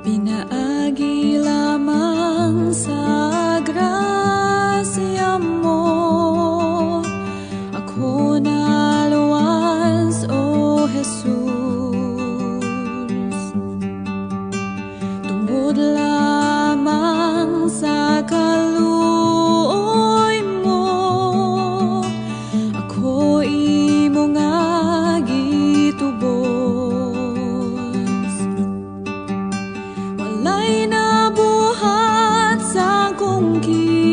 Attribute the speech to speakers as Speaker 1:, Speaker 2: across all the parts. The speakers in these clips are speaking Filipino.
Speaker 1: Pinaagi lamang sa grasya mo ako naluwas, O Jesus. Tungod lamang sa kaluoy mo ako imo nga gitubos. Walay nabuhat sa akong kinabuhi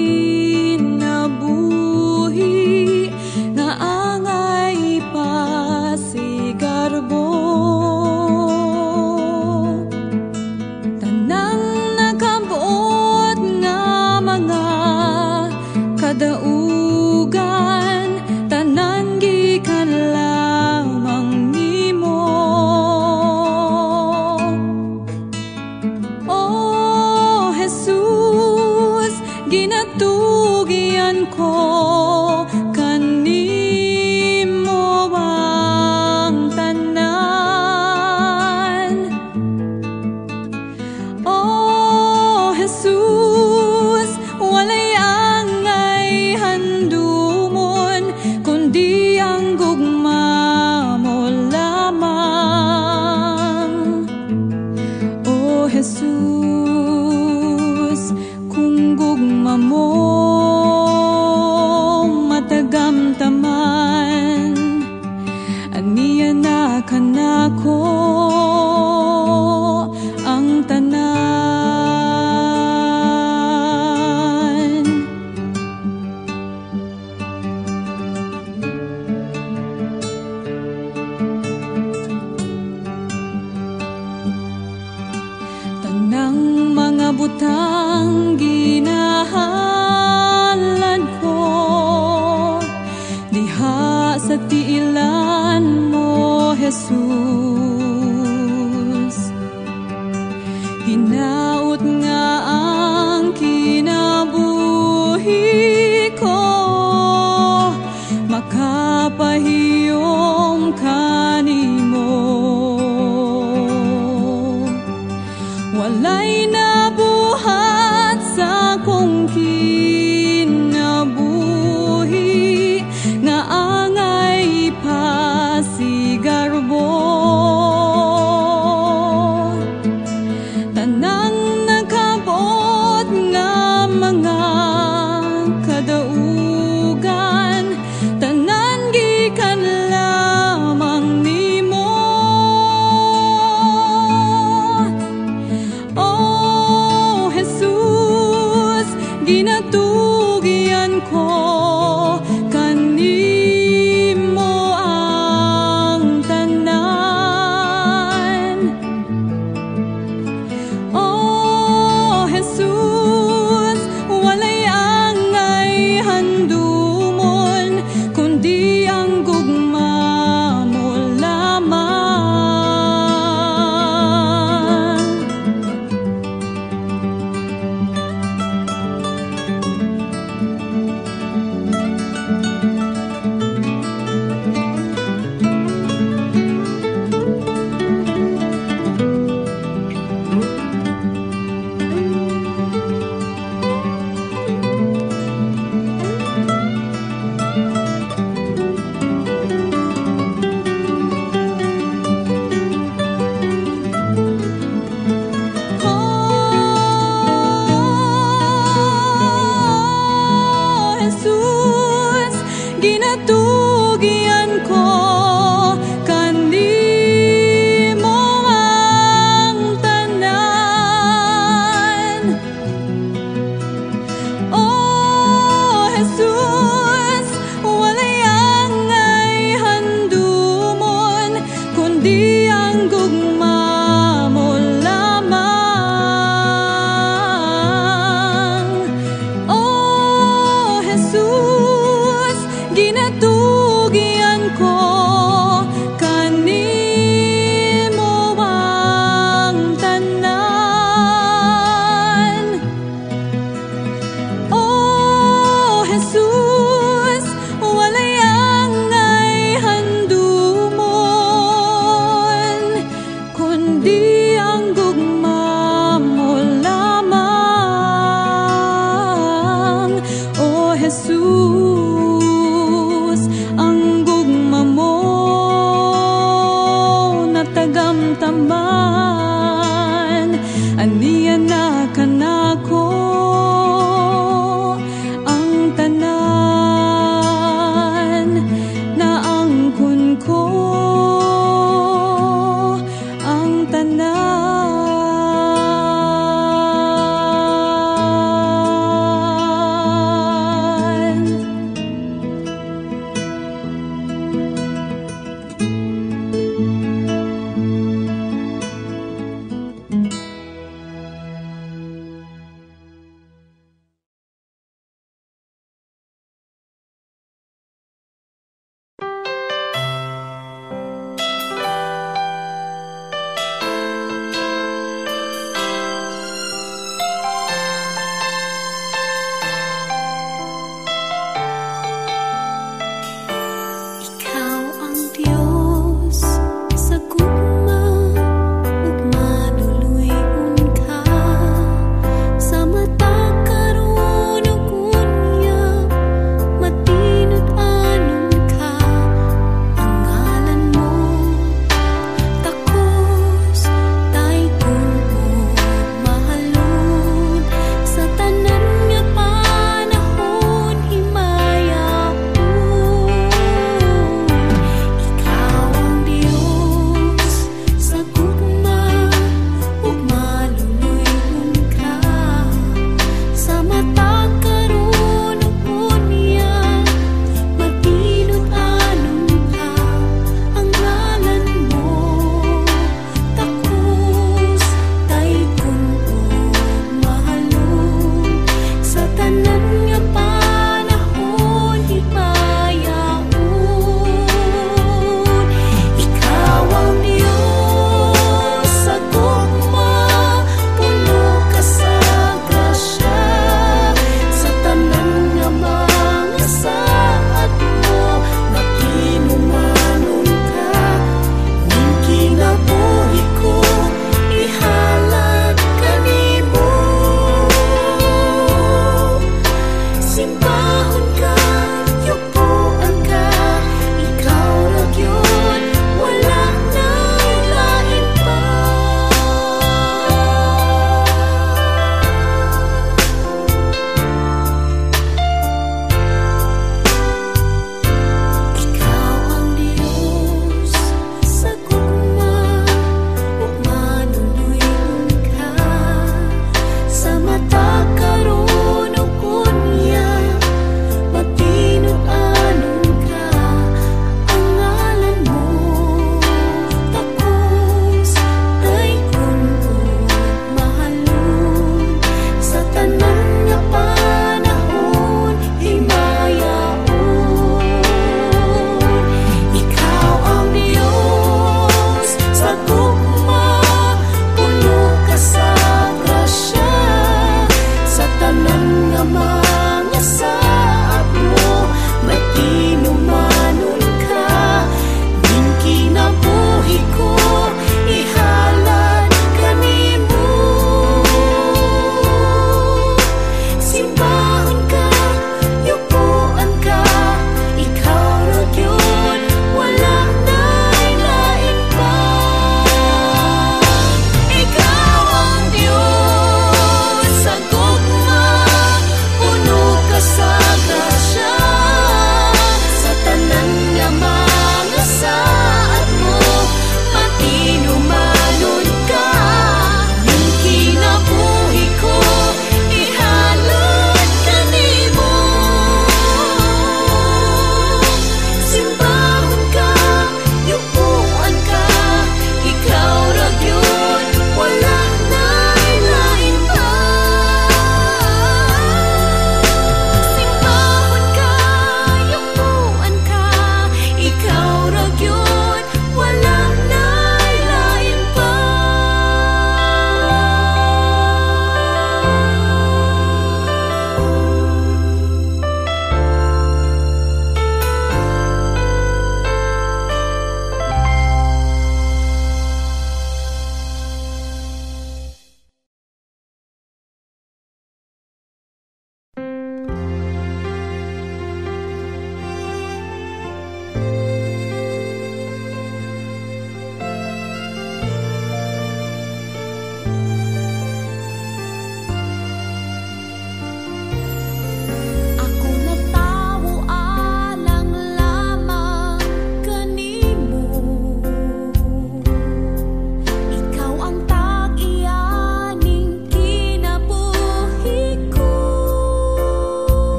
Speaker 1: nga angay pasigarbo. Tanang nakabuot nga mga kadaugan, tanan gikan lamang nimo. O Jesus, ginatugian ko kanimo ang tanan. O Jesus, walay angay handumon kundi ang gugma mo lamang. O Jesus, kung gugma mo matagamtaman, aniya na kanako ang tanan. Tanang mga butang ginahalad ko diha sa tiilan mo, Jesus. Hinaut nga ang kinabuhi ko, makapahiyom kanimo. Walay nabuhat sa akong kinabuhi nga angay pasigarbo. Tanang nakabot nga mga kadaugan, tanan gikan lamang nimo. O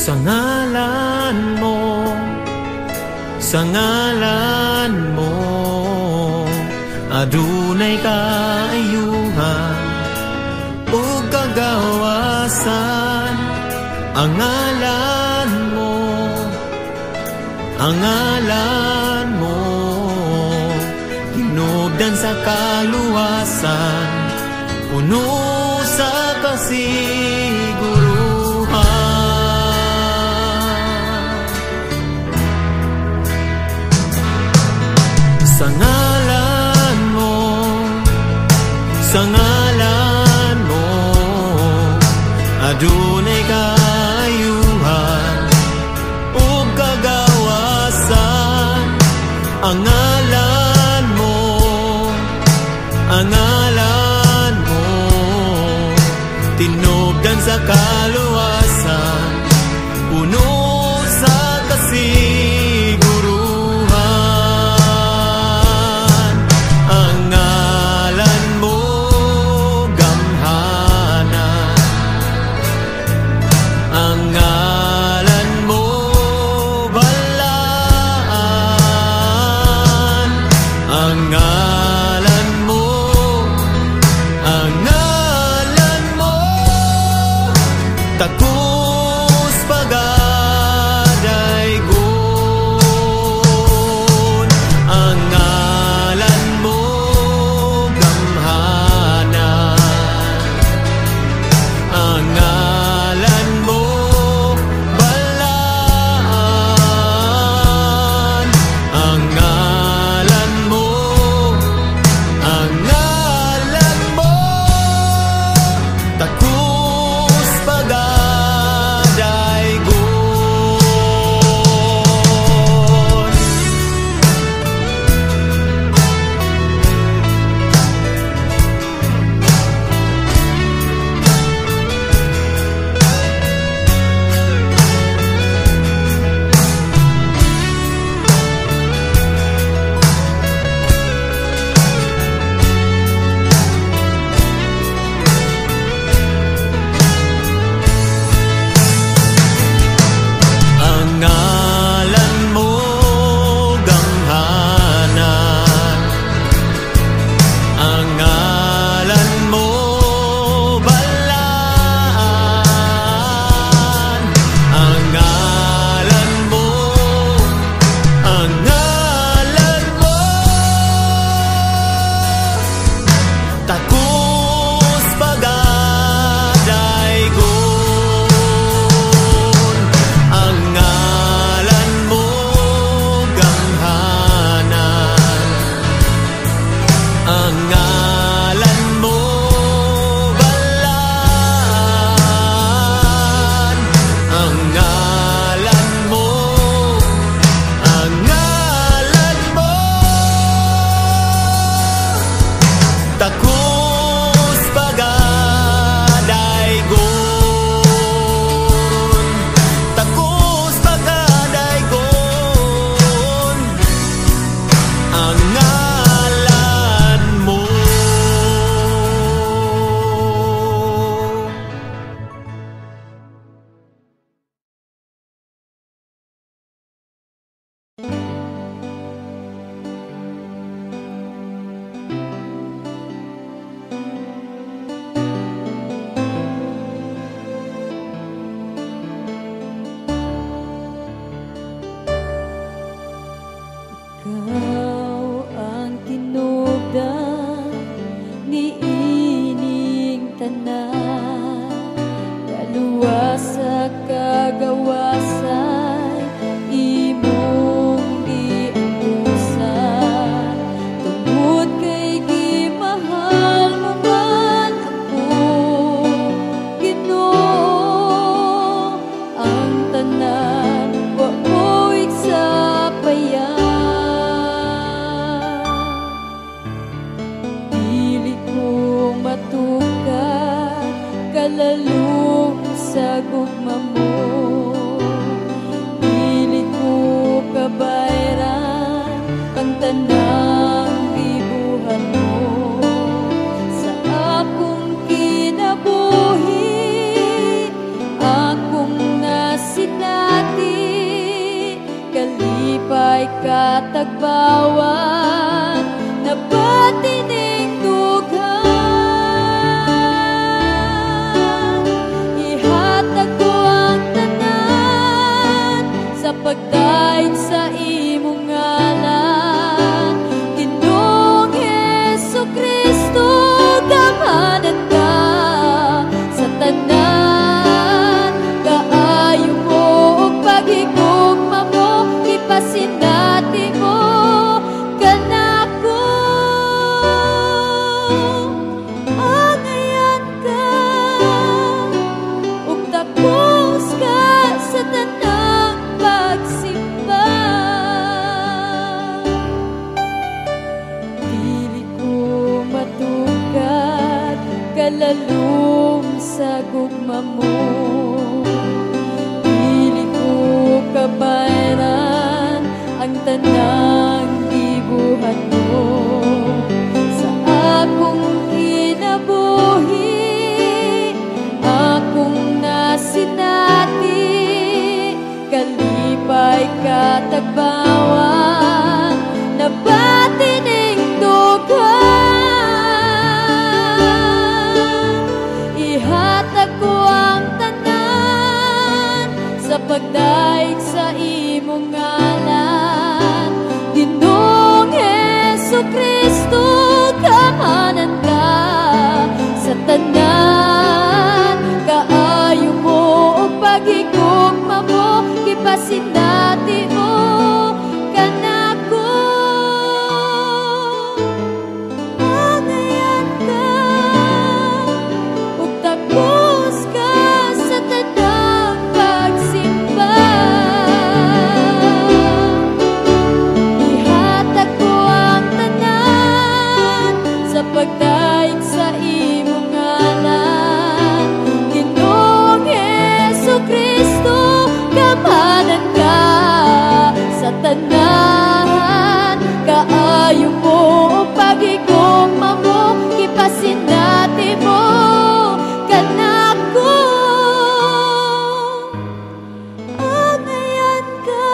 Speaker 2: Sa ngalan mo, sa ngalan mo, adunay kaayuhan ug kagawasan. Ang ngalan mo, ang ngalan mo, hinungdan sa kaluwasan, puno sa kasiguruhan. Sa ngalan mo, sa ngalan mo, adunay kaayuhan ug kagawasan. Ang ngalan mo, ang ngalan mo, tinubdan sa kaluwasan, puno sa kasiguruhan. Ang ngalan mo, gamhanan. Ang ngalan mo, balaan. Ang ngalan mo, ang ngalan mo, takus pagadaygon. Ang ngalan mo, gamhanan. Ang ngalan mo, balaan. Ang ngalan mo, ang ngalan mo, takus pagadaygon. Ang ngalan mo, gamhanan. Ang ngalan mo, balaan. Ang ngalan mo, ang ngalan mo, takus pagadaygon. Ang ngalan mo, gamhanan. Ang ngalan mo, balaan. Ang ngalan mo, ang ngalan mo, takus pagadaygon. Takus pagadaygon. Ang ngalan mo.
Speaker 1: Ikaw ang tinubdan ni ining tanan, kaluwas sa kagawasan imong katagbawan na batining dughan. Ihatag ko ang tanan sa pagdaig sa imong ngalan. Ginoong Jesucristo, gamanan ka sa tanan. Kaayo mo o paghigugma mo, ipasinati mo kanako. Angayan ka ug takos ka sa tanang pagsimba. Dili ko matugad kalalom sa gugma mo. Dili ko kabayran ang tanang gibuhat mo. Sa akong kinabuhi, akong nasinati, kalipay katagbawan na batining dughan. Ihatag ko ang tanan sa pagdaig sa imong ngalan. Ginoong Jesucristo, gamanan ka sa tanan. Kaayo mo o paghigugma mo, ipasinati mo kanako. Angayan ka ug takos ka sa tanang pagsimba. Ihatag ko ang tanan sa pagdaig sa imong ngalan. Ginoong Jesucristo, gamanan ka sa tanan. Kaayo mo o paghigugma mo, ipasinati mo kanako. Angayan ka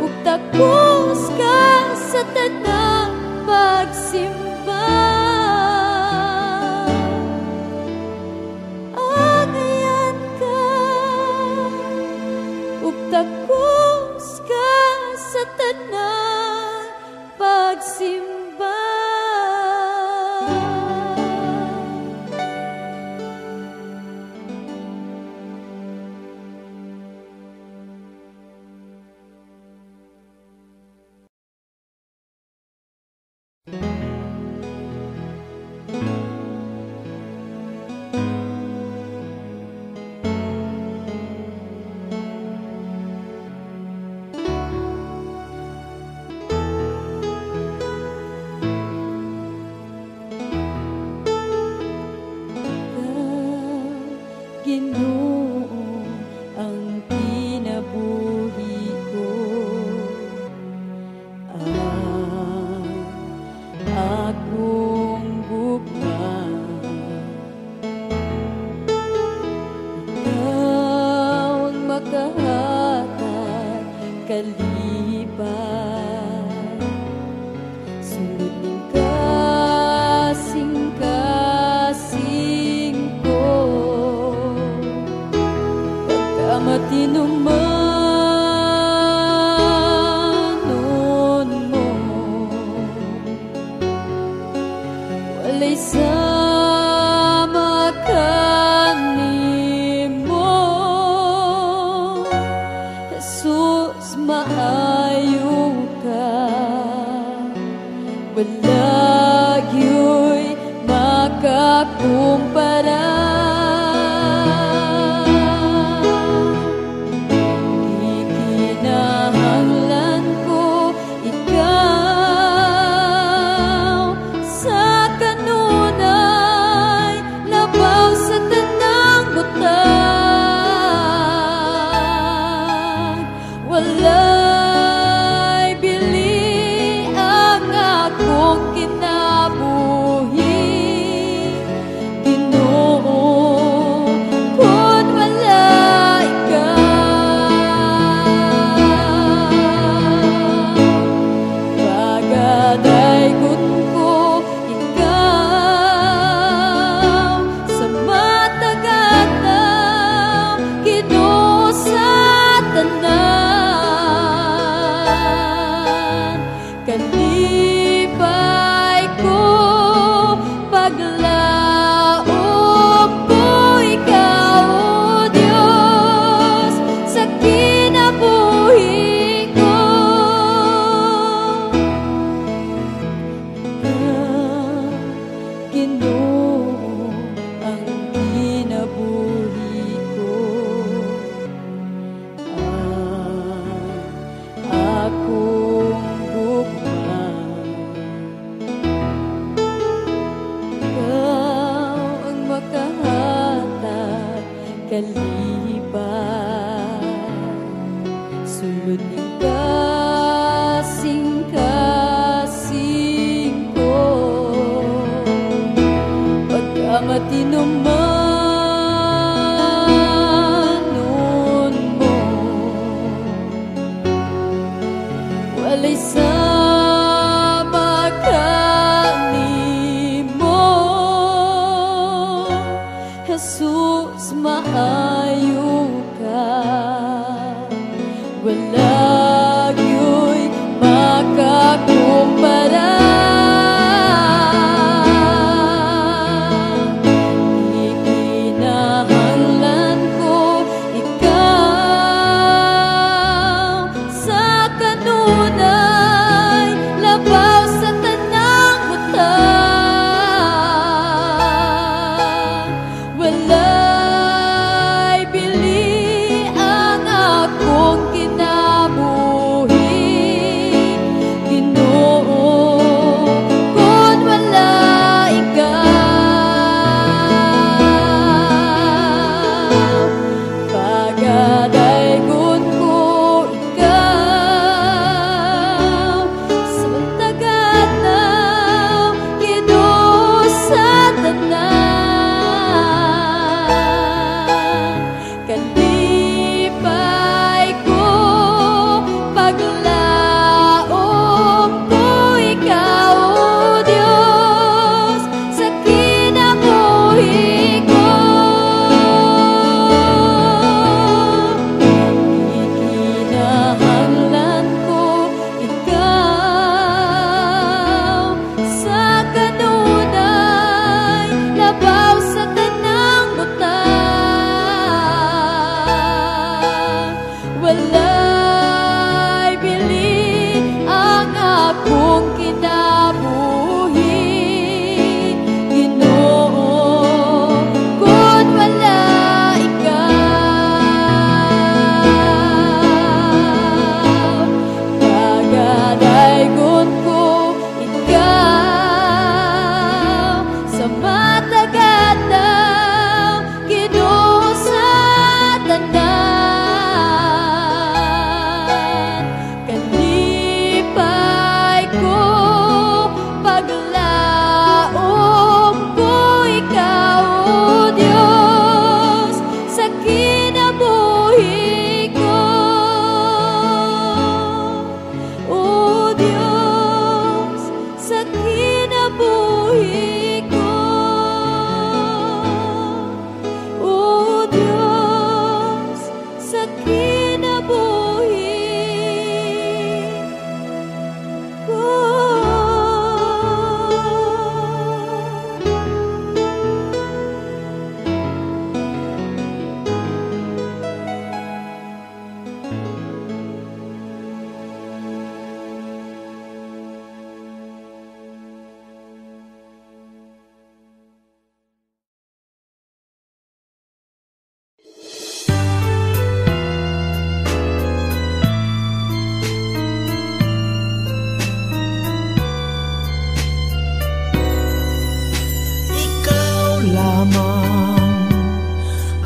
Speaker 1: ug takos ka sa tanang pagsimba. Angayan ka ug takos ka sa tanang pagsimba. Ginoo ang kinabuhi ko, ang akong gugma. Ikaw ang makahatag kalipan, sulod ng kasing-kasing ko. Matinumanon mo, walay sama kanimo. Jesus, maayo ka, wala gyud makakumpara. Ikinahanglan ko ikaw sa kanunay, labaw sa tanang butang. Walay bili ang akong kinabuhi. Ginoo, walay sama kanimo. Jesus, maayo ka, wala gyud makakumpara. Ikinahanglan ko ikaw sa kanunay, labaw sa tanang butang. Walay bili ang akong kinabuhi, Ginoo, kung wala ikaw. Pagadaygon ko ikaw sa mataganaw, Ginoo, sa tanan. Kalipay ko, paglaom ko ikaw, O Diyos, sa kinabuhi ko. Ikinahanglan ko ikaw sa kanunay, labaw sa tanang butang. Walay bili ang akong kinabuhi, Ginoo, kung wala ikaw. Pagadaygon ko ikaw sa mataganaw, Ginoo, sa tanan. Kalipay ko, paglaom ko ikaw, O Diyos, sa kinabuhi ko. O Diyos, sa kinabuhi ko. O Diyos, sa kinabuhi ko.
Speaker 2: Ikaw lamang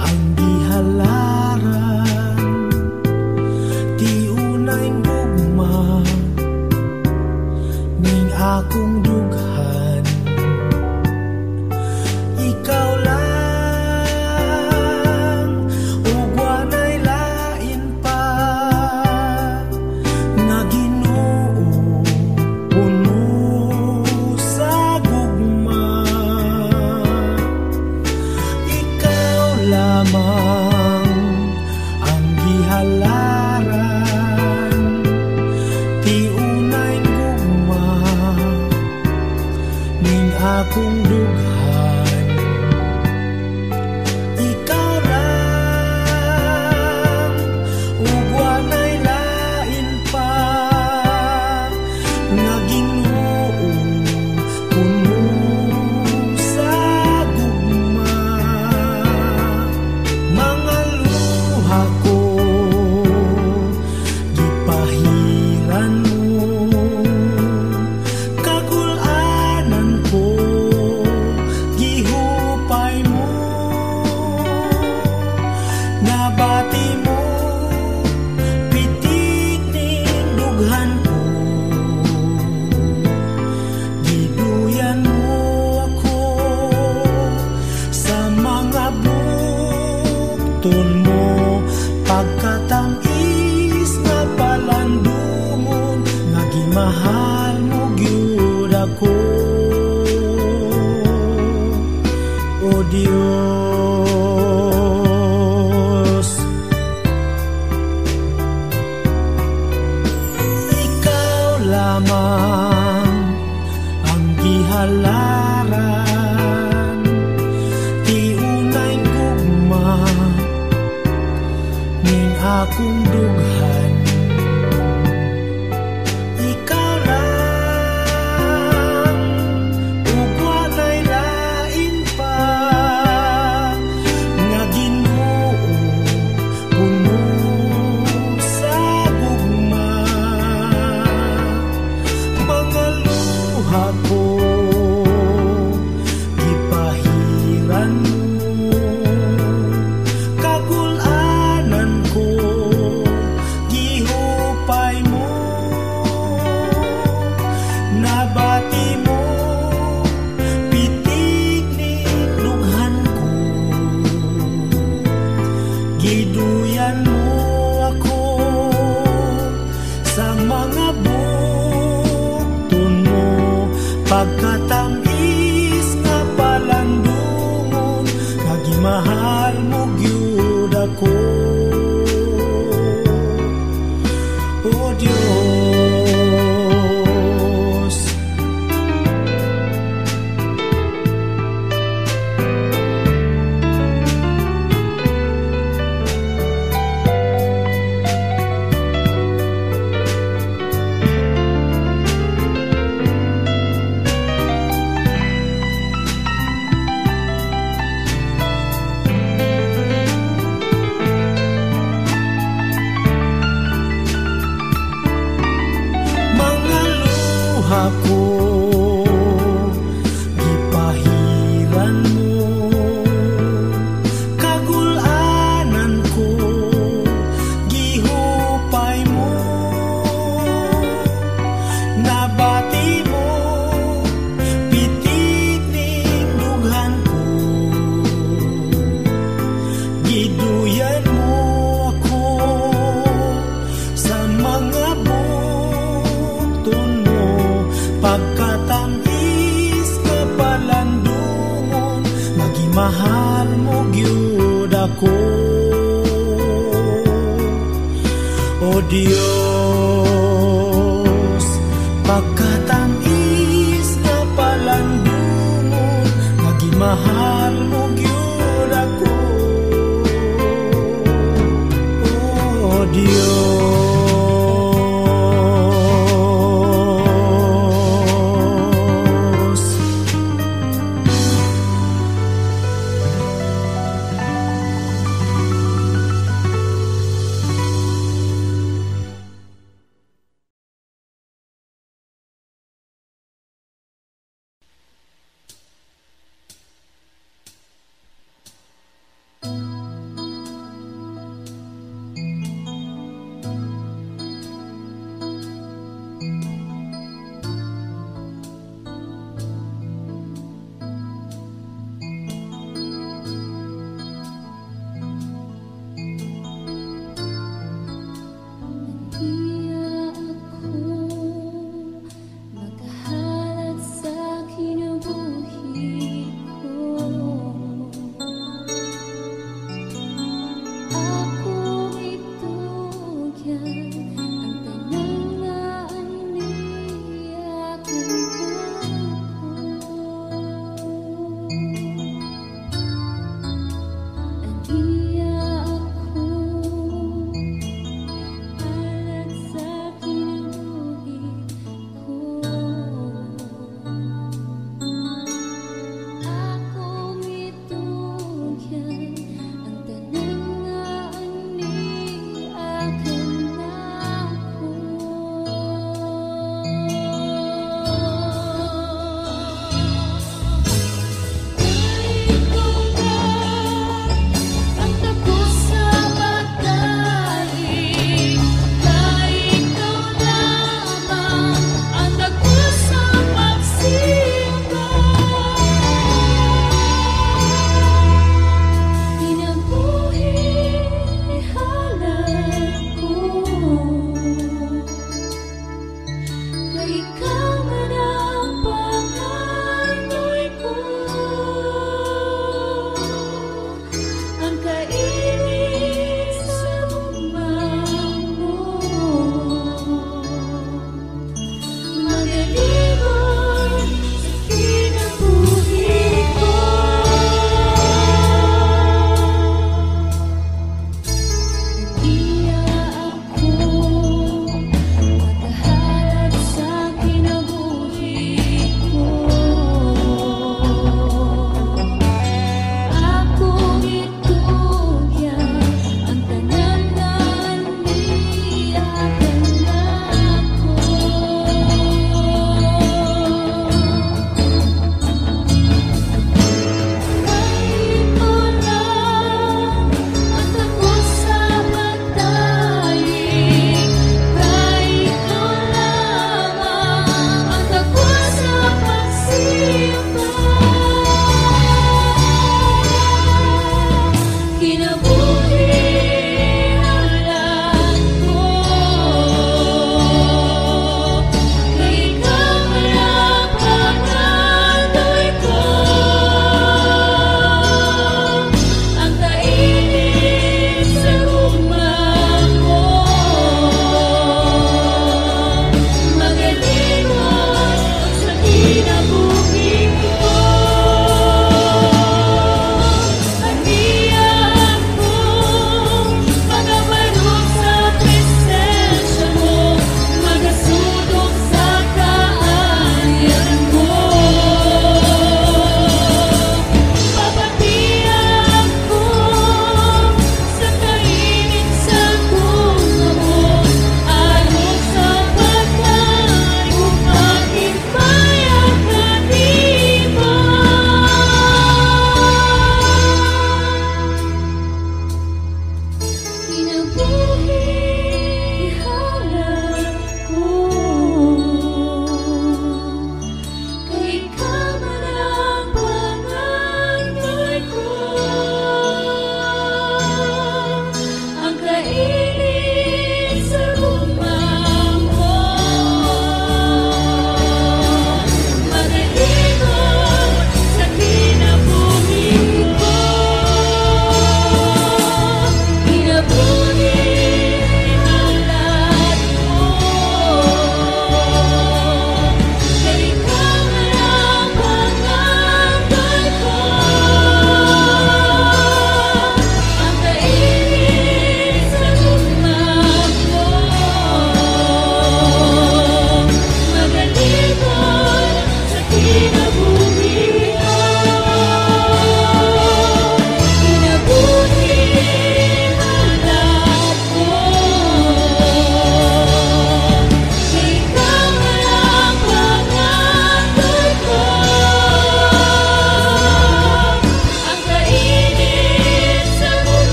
Speaker 2: ang gihalaran
Speaker 3: mahal mo gyud ako, o Dios. Ikaw lamang ang gihalaran, ti unay gugma ning akong dughan. Ikaw lang ug walay lain pa nga Ginoo, puno sa gugma. Mga luha ko gipahiran mo, kagul-anan ko gihupay mo, nabati mo pitik ni lughan ko, giduyan mo ako sa mga bukton mo, pagkatamis nga palandungon, nagimahal mo gyud ako, o Dios. Mga luha ko gipahiran mo, kagul-anan ko gihupay mo, nabati mo pitik ning dughan ko, giduyan mo ako sa mga bukton mo, pagkatamis nga palandungon, magimahal mo gyud ako, o Dios. Pagkatamis nga palandungon, magimahal mo gyud ako, o Dios.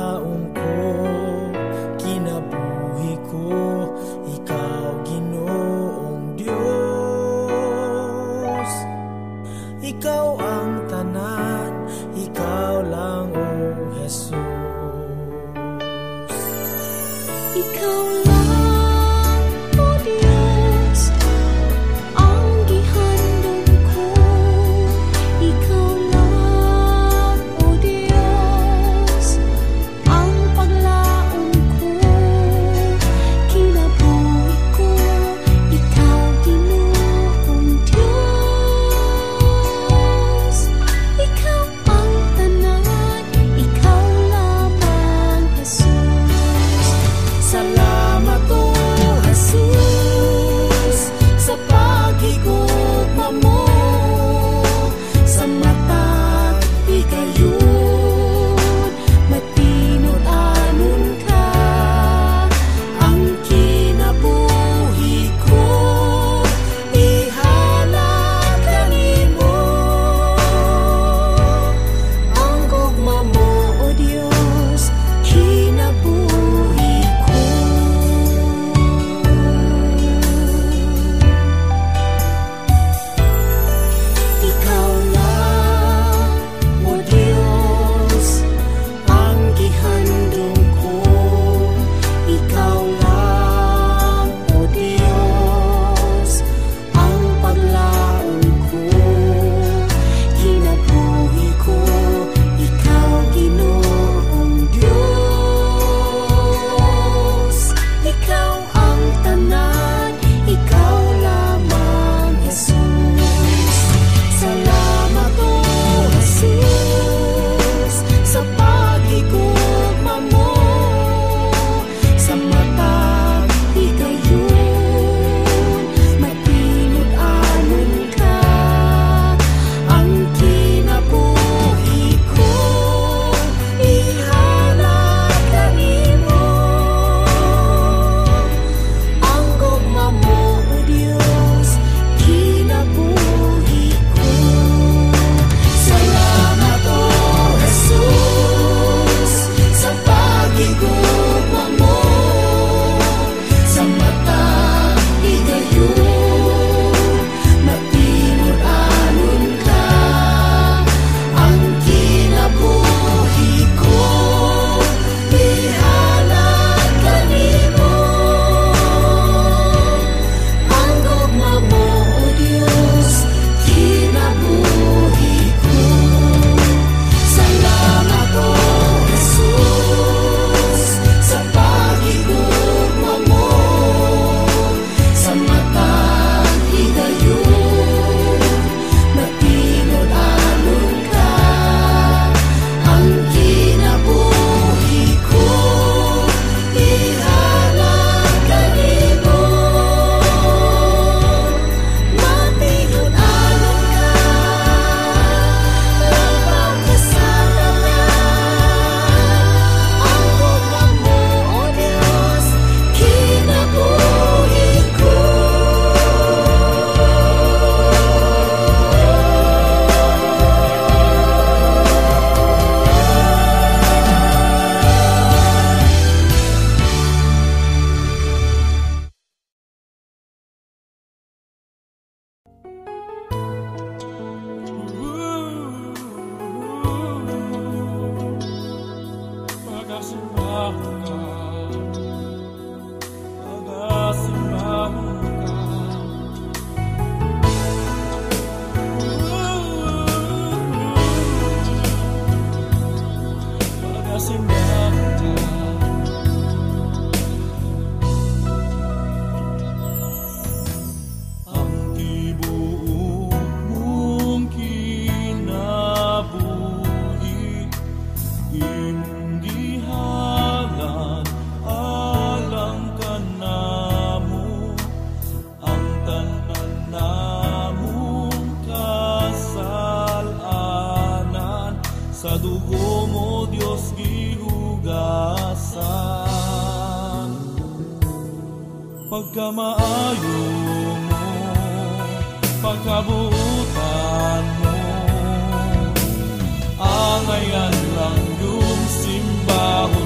Speaker 3: paglaong ko, kinabuhi ko, ikaw Ginoong Diyos. Ikaw ang tanan, ikaw lang o Jesus.
Speaker 1: Ikaw lang, O Diyos, ang gihandog ko. Ikaw lang, O Diyos, ang paglaom ko. Kinabuhi ko, ikaw Ginoong Diyos. Ikaw ang tanan, ikaw lamang Jesus.
Speaker 3: Salamat o Jesus sa paghigugma mo, sa mata igayon, matinod anon ka, ang kinabuhi ko, ihalad kanimo, ang gugma mo o Diyos, kinabuhi ko. Ikaw lang, O Diyos, ang gihandong ko. Ikaw lang, O Diyos, ang paglaong ko. Kinabuhi ko, ikaw Ginoong Diyos. Ikaw ang tanan, ikaw lamang Jesus. Salamat o Jesus sa paghigugma mo, sa mata igayon, matinod anon ka, ang kinabuhi ko, ihalad kanimo, ang gugma mo o Diyos, kinabuhi ko. Salamat o Jesus sa paghigugma mo, sa mata igayon, matinod anon ka, ang kinabuhi ko, ihalad kanimo, ang gugma mo o Diyos, kinabuhi ko. Salamat o Jesus sa paghigugma mo, sa mata igayon, matinod anon ka, ang kinabuhi ko, ihalad kanimo, matinod anon ka, labang ka sa tanan, ang gugma mo o Diyos, kinabuhi ko.
Speaker 4: Pagkasimbahan ka, pagkasimbahan ka. Pagkasimbahan ka. Ang tibuok mong kinabuhi, imong gihalan alang ka namo, ang tanan namong kasalanan, sa dugo mo Diyos gihugasan. Pagkamaayo mo, pagkabuutan mo, angayan lang yung simbahon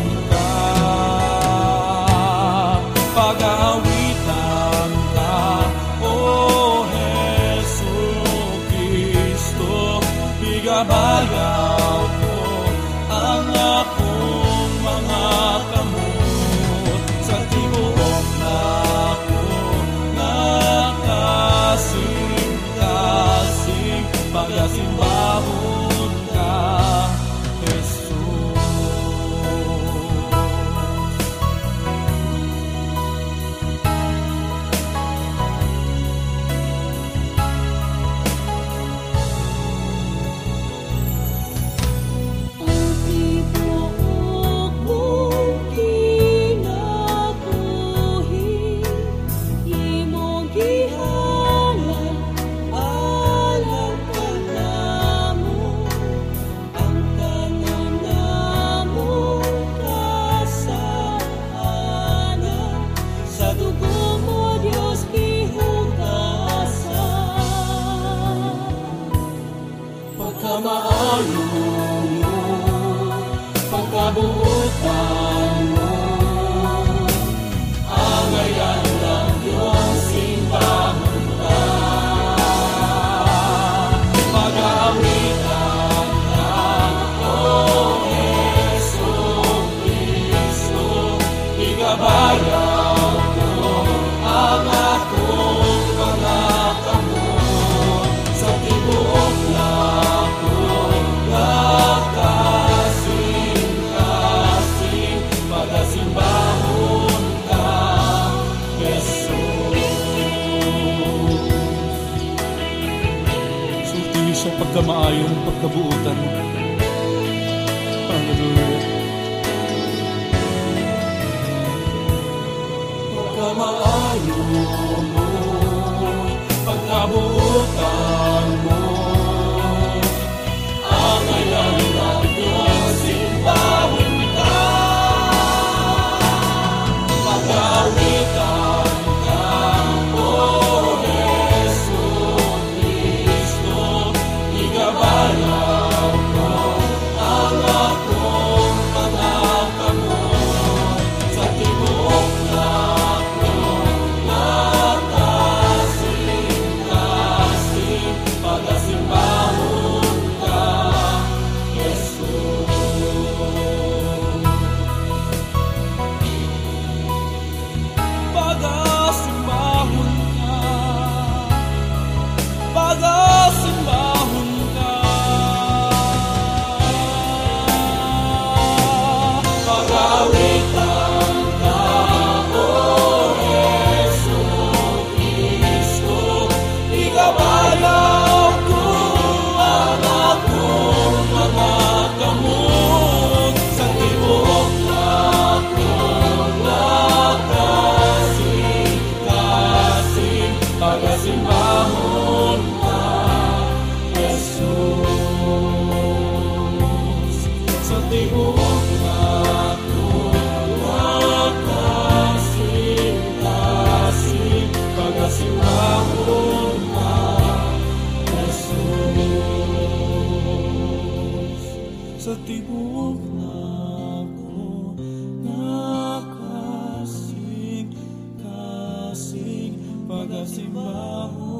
Speaker 4: igabayaw ko ang akong mga kamot sa tibuok lako kasing-kasing pagasimbahon ka, Jesus. Sulti sa pagkamaayon, pagkabuutan. Hallelujah. Pagkamaayon mo, pagkabuutan mo, ang ayahin ng Diyos, simbawin ka. Pagkawitan ka, O Jesus Cristo, igabayaw ko ang akong mga kamot sa tibuok lako kasing-kasing pagasimbahon ka, Jesus. Pagasimbahon ka, pagasimbahon ka, pagawitan ka, O Jesus Cristo, igabayaw ko ang akong mga kamot sa tibuok lako kasing-kasing pagasimbahon ka, Jesus. Sa tibuok lako kasing-kasing pagasimbahon ka, Jesus. Sa tibuok lako kasing-kasing pagasimbahon